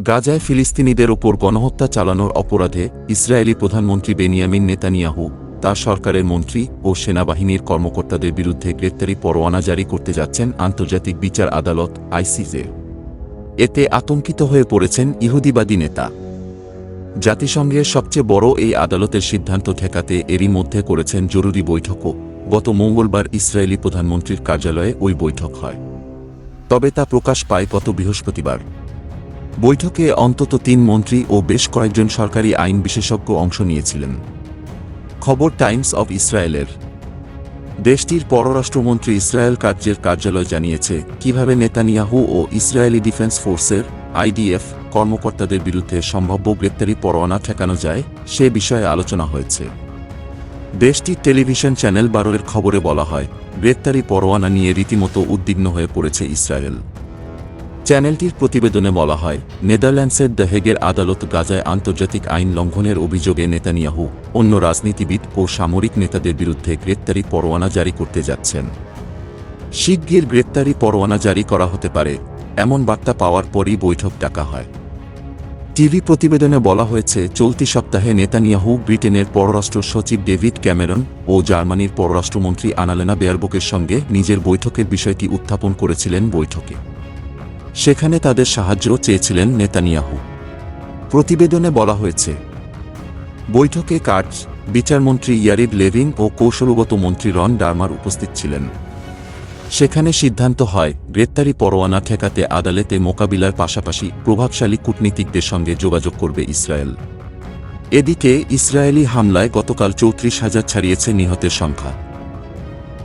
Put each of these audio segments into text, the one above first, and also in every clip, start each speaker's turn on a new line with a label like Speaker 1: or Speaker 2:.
Speaker 1: গাজায় ফিলিস্তিনিদের ওপর গণহত্যা চালানোর অপরাধে ইসরায়েলি প্রধানমন্ত্রী বেনিয়ামিন নেতানিয়াহু তার সরকারের মন্ত্রী ও সেনাবাহিনীর কর্মকর্তাদের বিরুদ্ধে গ্রেপ্তারি পরোয়ানা জারি করতে যাচ্ছেন আন্তর্জাতিক বিচার আদালত আইসিজে। এতে আতঙ্কিত হয়ে পড়েছেন ইহুদিবাদী নেতা। জাতিসংঘের সবচেয়ে বড় এই আদালতের সিদ্ধান্ত ঠেকাতে এরই মধ্যে করেছেন জরুরি বৈঠকও। গত মঙ্গলবার ইসরায়েলি প্রধানমন্ত্রীর কার্যালয়ে ওই বৈঠক হয়, তবে তা প্রকাশ পায় গত বৃহস্পতিবার। বৈঠকে অন্তত ৩ মন্ত্রী ও বেশ কয়েকজন সরকারি আইন বিশেষজ্ঞ অংশ নিয়েছিলেন। খবর টাইমস অব ইসরায়েলের। দেশটির পররাষ্ট্রমন্ত্রী ইসরায়েল কার্যের কার্যালয় জানিয়েছে কিভাবে নেতানিয়াহু ও ইসরায়েলি ডিফেন্স ফোর্সের আইডিএফ কর্মকর্তাদের বিরুদ্ধে সম্ভাব্য গ্রেপ্তারি পরোয়ানা ঠেকানো যায় সে বিষয়ে আলোচনা হয়েছে। দেশটির টেলিভিশন চ্যানেল ১২-এর খবরে বলা হয়, গ্রেপ্তারি পরোয়ানা নিয়ে রীতিমতো উদ্বিগ্ন হয়ে পড়েছে ইসরায়েল। চ্যানেলটির প্রতিবেদনে বলা হয়, নেদারল্যান্ডসের দ্য হেগের আদালত গাজায় আন্তর্জাতিক আইন লঙ্ঘনের অভিযোগে নেতানিয়াহু অন্য রাজনীতিবিদ ও সামরিক নেতাদের বিরুদ্ধে গ্রেপ্তারি পরোয়ানা জারি করতে যাচ্ছেন। শিগগির গ্রেপ্তারি পরোয়ানা জারি করা হতে পারে এমন বার্তা পাওয়ার পরই বৈঠক ডাকা হয়। টিভি প্রতিবেদনে বলা হয়েছে, চলতি সপ্তাহে নেতানিয়াহু ব্রিটেনের পররাষ্ট্র সচিব ডেভিড ক্যামেরন ও জার্মানির পররাষ্ট্রমন্ত্রী আনালেনা বেয়ারবোকের সঙ্গে নিজের বৈঠকের বিষয়টি উত্থাপন করেছিলেন। বৈঠকে সেখানে তাদের সাহায্য চেয়েছিলেন নেতানিয়াহু। প্রতিবেদনে বলা হয়েছে, বৈঠকে কার্জ বিচারমন্ত্রী ইয়ারিভ লেভিন ও কৌশলগত মন্ত্রী রন ডারমার উপস্থিত ছিলেন। সেখানে সিদ্ধান্ত হয়, গ্রেপ্তারি পরোয়ানা ঠেকাতে আদালতে মোকাবিলার পাশাপাশি প্রভাবশালী কূটনীতিকদের সঙ্গে যোগাযোগ করবে ইসরায়েল। এদিকে ইসরায়েলি হামলায় গতকাল ৩৪,০০০ ছাড়িয়েছে নিহতের সংখ্যা।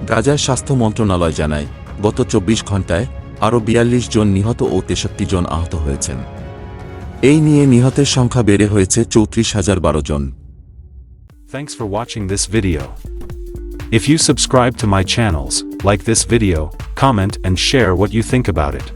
Speaker 1: গাজার স্বাস্থ্য মন্ত্রণালয় জানায়, গত ২৪ ঘণ্টায় আরও ৪২ জন নিহত ও ৬৩ জন আহত হয়েছেন। এই নিয়ে নিহতের সংখ্যা বেড়ে হয়েছে ৩৪,০১২ জন।
Speaker 2: Thanks for watching this video. If you subscribe to my channels, like this video, comment and share what you think about it.